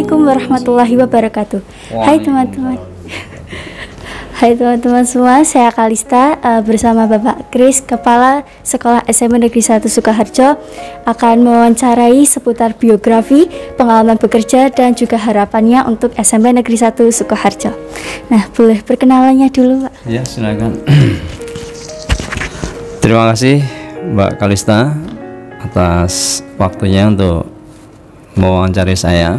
Assalamualaikum warahmatullahi wabarakatuh. Hai teman-teman. Hai teman-teman semua, saya Kalista bersama Bapak Kris, Kepala Sekolah SMP Negeri 1 Sukoharjo, akan mewawancarai seputar biografi, pengalaman bekerja, dan juga harapannya untuk SMP Negeri 1 Sukoharjo. Nah, boleh perkenalannya dulu, Pak? Ya, silakan. Terima kasih Mbak Kalista atas waktunya untuk mewawancari saya.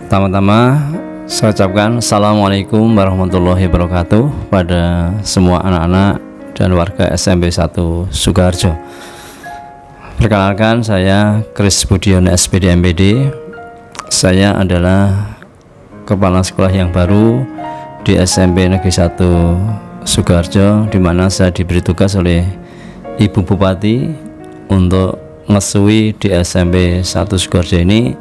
Pertama-tama saya ucapkan Assalamualaikum warahmatullahi wabarakatuh pada semua anak-anak dan warga SMP 1 Sukoharjo. Perkenalkan, saya Kris Budiono SPD MPD. Saya adalah kepala sekolah yang baru di SMP Negeri 1 Sukoharjo, di mana saya diberi tugas oleh Ibu Bupati untuk ngesui di SMP 1 Sukoharjo ini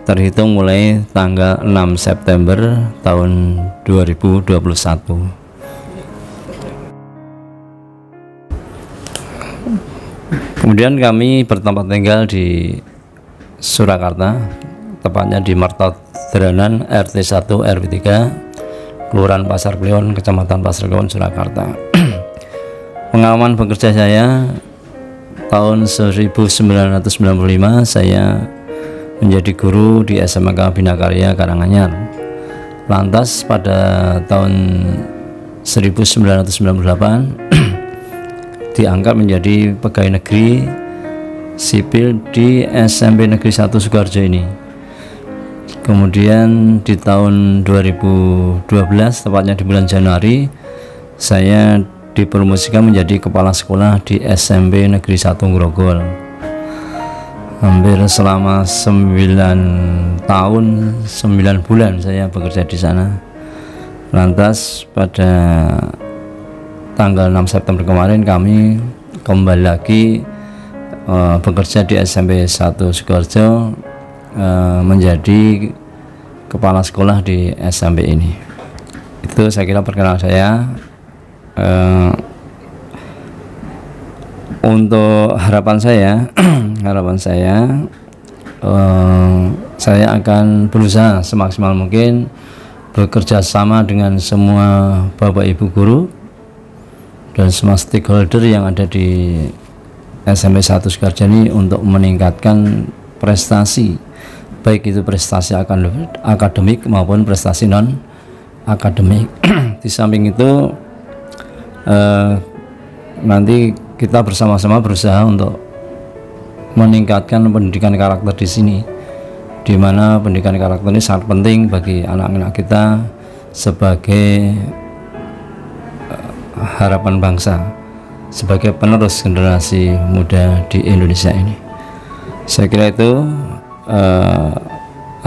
terhitung mulai tanggal 6 September tahun 2021. Kemudian kami bertempat tinggal di Surakarta, tepatnya di Martodranan RT 1 RW 3 Kelurahan Pasar Kliwon, Kecamatan Pasar Kliwon, Surakarta. Pengalaman bekerja saya tahun 1995, saya menjadi guru di SMK Bina Karya Karanganyar. Lantas pada tahun 1998 diangkat menjadi pegawai negeri sipil di SMP Negeri 1 Sukoharjo ini. Kemudian di tahun 2012, tepatnya di bulan Januari, saya dipromosikan menjadi kepala sekolah di SMP Negeri 1 Grogol. Hampir selama 9 tahun 9 bulan saya bekerja di sana. Lantas pada tanggal 6 September kemarin kami kembali lagi bekerja di SMP 1 Sukoharjo, menjadi kepala sekolah di SMP ini. Itu saya kira perkenalan saya. Untuk harapan saya saya akan berusaha semaksimal mungkin bekerja sama dengan semua Bapak Ibu guru dan semua stakeholder yang ada di SMP 1 Sukoharjo ini untuk meningkatkan prestasi, baik itu prestasi akademik maupun prestasi non akademik. Di samping itu nanti kita bersama-sama berusaha untuk meningkatkan pendidikan karakter di sini, di mana pendidikan karakter ini sangat penting bagi anak-anak kita sebagai harapan bangsa, sebagai penerus generasi muda di Indonesia ini. Saya kira itu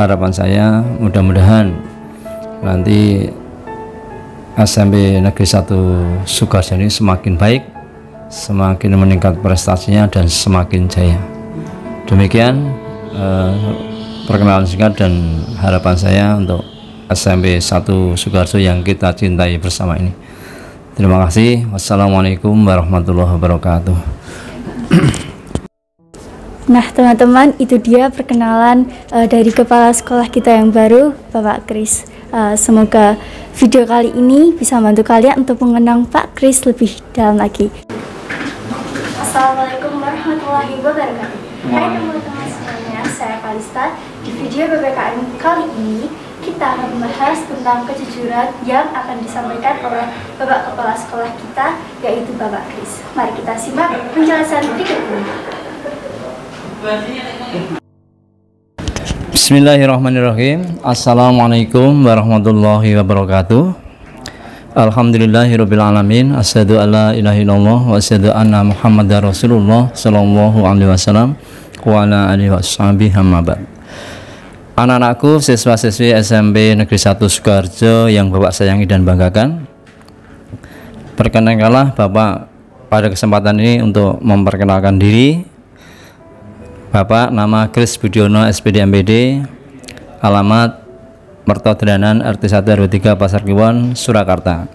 harapan saya. Mudah-mudahan nanti SMP Negeri 1 Sukoharjo ini semakin baik, semakin meningkat prestasinya, dan semakin jaya. Demikian perkenalan singkat dan harapan saya untuk SMP 1 Sukoharjo yang kita cintai bersama ini. Terima kasih. Wassalamualaikum warahmatullahi wabarakatuh. Nah teman-teman, itu dia perkenalan dari kepala sekolah kita yang baru, Bapak Kris. Semoga video kali ini bisa membantu kalian untuk mengenang Pak Kris lebih dalam lagi. Assalamualaikum warahmatullahi wabarakatuh. Hai teman-teman semuanya, saya Kalista. Di video PPKN kali ini kita akan membahas tentang kejujuran yang akan disampaikan oleh Bapak Kepala Sekolah kita, yaitu Bapak Kris. Mari kita simak penjelasan berikut ini. Bismillahirrahmanirrahim. Assalamualaikum warahmatullahi wabarakatuh. Alhamdulillahirabbil alamin. Asyhadu alla ilaha illallah wa asyhadu anna Muhammadar Rasulullah sallallahu alaihi wasallam wa ala alihi washabihi amma ba'd. Anak-anakku, siswa-siswi SMP Negeri 1 Sukoharjo yang Bapak sayangi dan banggakan, perkenalkanlah Bapak pada kesempatan ini untuk memperkenalkan diri. Bapak nama Kris Budiono SPD MPD, alamat Martodranan RT 1 RW 3 Pasar Kliwon, Surakarta.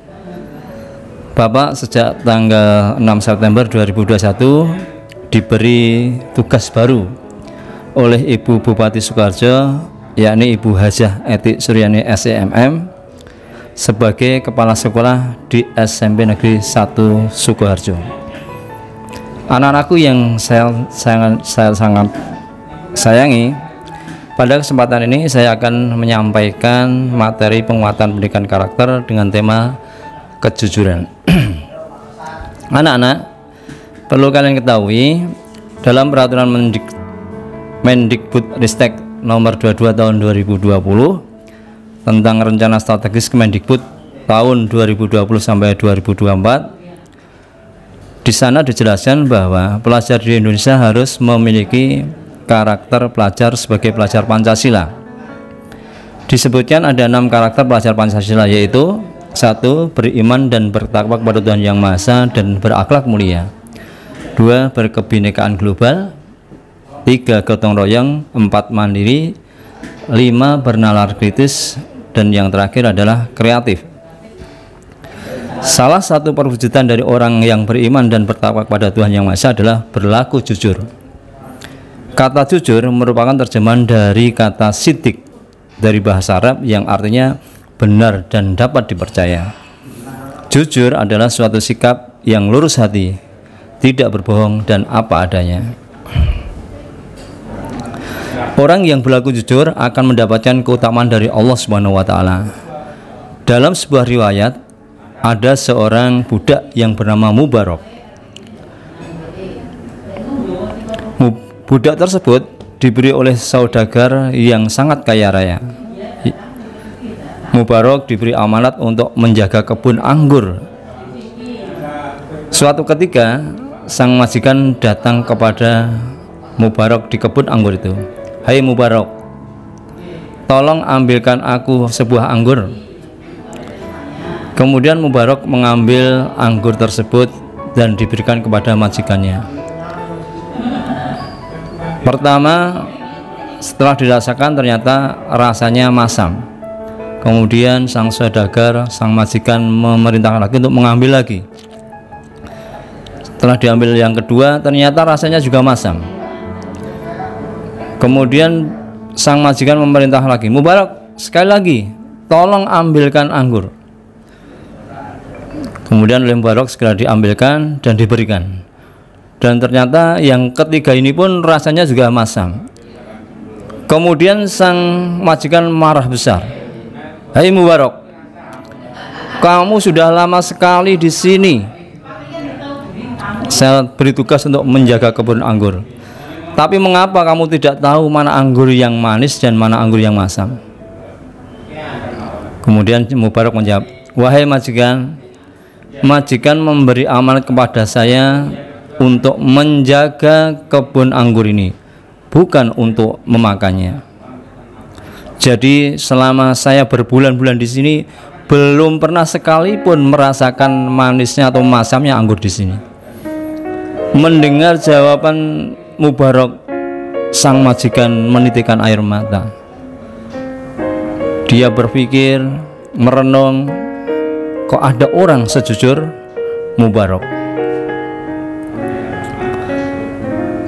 Bapak sejak tanggal 6 September 2021 diberi tugas baru oleh Ibu Bupati Sukoharjo yakni Ibu Hajah Eti Suryani SEMM, sebagai kepala sekolah di SMP Negeri 1 Sukoharjo. Anak-anakku yang saya sangat sayangi, pada kesempatan ini saya akan menyampaikan materi penguatan pendidikan karakter dengan tema kejujuran. Anak-anak, perlu kalian ketahui, dalam peraturan Mendikbudristek nomor 22 tahun 2020 tentang rencana strategis Kemendikbud tahun 2020 sampai 2024, di sana dijelaskan bahwa pelajar di Indonesia harus memiliki karakter pelajar sebagai pelajar Pancasila. Disebutkan ada 6 karakter pelajar Pancasila, yaitu 1. Beriman dan bertakwa kepada Tuhan Yang Maha Esa dan berakhlak mulia. 2. Berkebinekaan global. 3. Gotong royong. 4. Mandiri. 5. Bernalar kritis. Dan yang terakhir adalah kreatif. Salah satu perwujudan dari orang yang beriman dan bertakwa kepada Tuhan Yang Maha Esa adalah berlaku jujur. Kata jujur merupakan terjemahan dari kata siddiq dari bahasa Arab yang artinya benar dan dapat dipercaya. Jujur adalah suatu sikap yang lurus hati, tidak berbohong dan apa adanya. Orang yang berlaku jujur akan mendapatkan keutamaan dari Allah Subhanahu wa taala. Dalam sebuah riwayat, ada seorang budak yang bernama Mubarok. Budak tersebut diberi oleh saudagar yang sangat kaya raya. Mubarok diberi amanat untuk menjaga kebun anggur. Suatu ketika, sang majikan datang kepada Mubarok di kebun anggur itu. "Hai Mubarok, tolong ambilkan aku sebuah anggur." Kemudian Mubarok mengambil anggur tersebut dan diberikan kepada majikannya. Pertama, setelah dirasakan ternyata rasanya masam. Kemudian sang saudagar, sang majikan memerintahkan lagi untuk mengambil lagi. Setelah diambil yang kedua, ternyata rasanya juga masam. Kemudian sang majikan memerintah lagi, "Mubarok, sekali lagi, tolong ambilkan anggur." Kemudian oleh Mubarok segera diambilkan dan diberikan. Dan ternyata yang ketiga ini pun rasanya juga masam. Kemudian sang majikan marah besar. "Hai Mubarok, kamu sudah lama sekali di sini. Saya beri tugas untuk menjaga kebun anggur. Tapi mengapa kamu tidak tahu mana anggur yang manis dan mana anggur yang masam?" Kemudian Mubarok menjawab, "Wahai majikan, majikan memberi amanat kepada saya untuk menjaga kebun anggur ini, bukan untuk memakannya. Jadi selama saya berbulan-bulan di sini, belum pernah sekalipun merasakan manisnya atau masamnya anggur di sini." Mendengar jawaban Mubarok, sang majikan menitikkan air mata. Dia berpikir, merenung, kok ada orang sejujur Mubarok.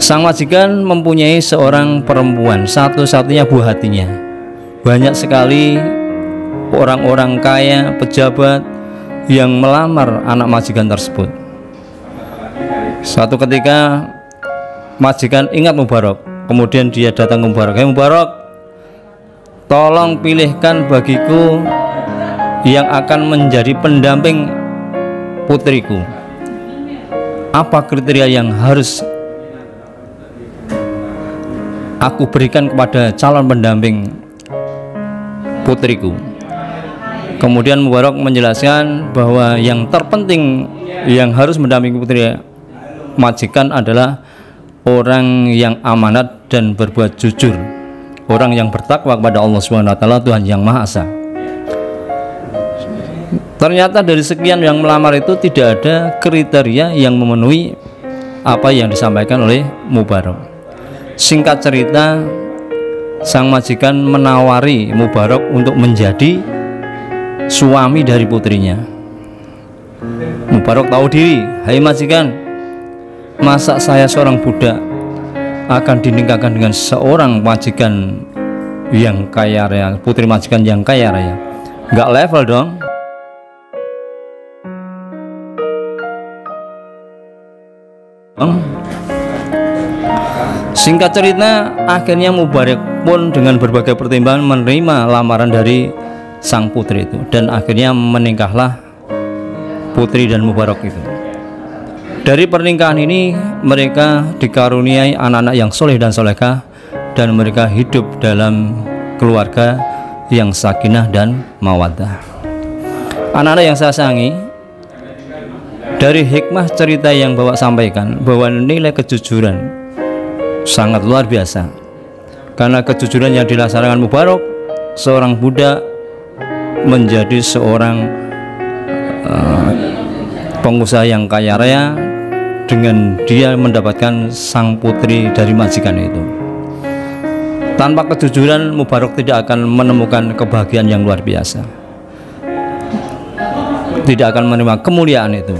Sang majikan mempunyai seorang perempuan, satu-satunya buah hatinya. Banyak sekali orang-orang kaya, pejabat yang melamar anak majikan tersebut. Suatu ketika majikan ingat Mubarok, kemudian dia datang ke Mubarok. "Hei Mubarok, tolong pilihkan bagiku yang akan menjadi pendamping putriku. Apa kriteria yang harus aku berikan kepada calon pendamping putriku?" Kemudian Mubarok menjelaskan bahwa yang terpenting yang harus mendampingi putri majikan adalah orang yang amanat dan berbuat jujur, orang yang bertakwa kepada Allah Subhanahu wa taala, Tuhan Yang Maha Esa. Ternyata dari sekian yang melamar itu tidak ada kriteria yang memenuhi apa yang disampaikan oleh Mubarok. Singkat cerita, sang majikan menawari Mubarok untuk menjadi suami dari putrinya. Mubarok tahu diri, "Hai majikan, masa saya seorang budak akan dinikahkan dengan seorang majikan yang kaya raya, putri majikan yang kaya raya. Nggak level dong. Singkat cerita, akhirnya Mubarak pun dengan berbagai pertimbangan menerima lamaran dari sang putri itu, dan akhirnya menikahlah putri dan Mubarak itu. Dari pernikahan ini mereka dikaruniai anak-anak yang soleh dan solehah, dan mereka hidup dalam keluarga yang sakinah dan mawaddah. Anak-anak yang saya sayangi, dari hikmah cerita yang Bapak sampaikan bahwa nilai kejujuran sangat luar biasa, karena kejujuran yang dilaksanakan Mubarak, seorang budak menjadi seorang pengusaha yang kaya raya dengan dia mendapatkan sang putri dari majikan itu. Tanpa kejujuran, Mubarak tidak akan menemukan kebahagiaan yang luar biasa, tidak akan menerima kemuliaan itu.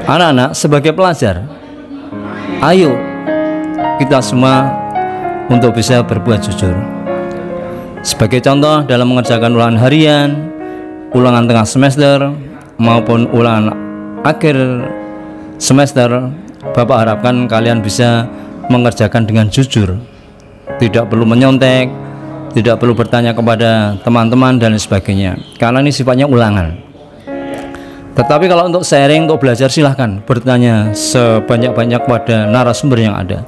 Anak-anak, sebagai pelajar, ayo kita semua untuk bisa berbuat jujur. Sebagai contoh, dalam mengerjakan ulangan harian, ulangan tengah semester, maupun ulangan akhir semester, Bapak harapkan kalian bisa mengerjakan dengan jujur, tidak perlu menyontek, tidak perlu bertanya kepada teman-teman dan sebagainya, karena ini sifatnya ulangan. Tetapi kalau untuk sharing, untuk belajar, silahkan bertanya sebanyak-banyak kepada narasumber yang ada,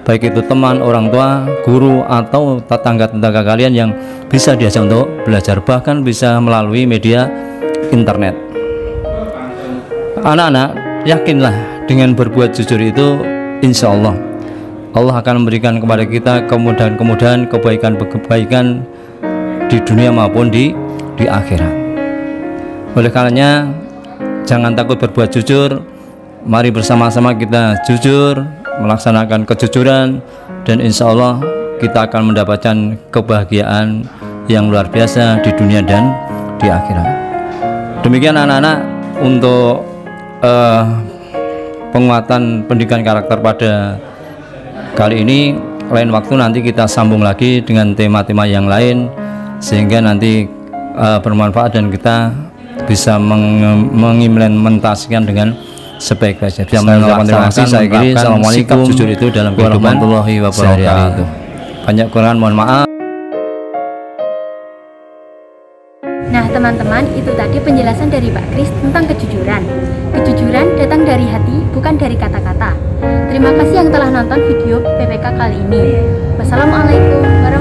baik itu teman, orang tua, guru, atau tetangga-tetangga kalian yang bisa diajak untuk belajar, bahkan bisa melalui media internet. Anak-anak, yakinlah dengan berbuat jujur itu, insya Allah Allah akan memberikan kepada kita kemudahan-kemudahan, kebaikan-kebaikan di dunia maupun di akhirat. Oleh karenanya, jangan takut berbuat jujur. Mari bersama-sama kita jujur, melaksanakan kejujuran, dan insya Allah kita akan mendapatkan kebahagiaan yang luar biasa di dunia dan di akhirat. Demikian anak-anak untuk penguatan pendidikan karakter pada kali ini. Lain waktu nanti kita sambung lagi dengan tema-tema yang lain, sehingga nanti bermanfaat dan kita bisa mengimplementasikan dengan sebaik-baiknya. Bisa mengucapkan terima kasih. Saya kira Assalamualaikum jujur itu dalam kehidupan warahmatullahi wabarakatuh. Banyak kekurangan, mohon maaf. Nah teman-teman, itu tadi penjelasan dari Pak Kris tentang kejujuran. Kejujuran datang dari hati, bukan dari kata-kata. Terima kasih yang telah nonton video PPK kali ini. Wassalamualaikum warahmatullahi wabarakatuh.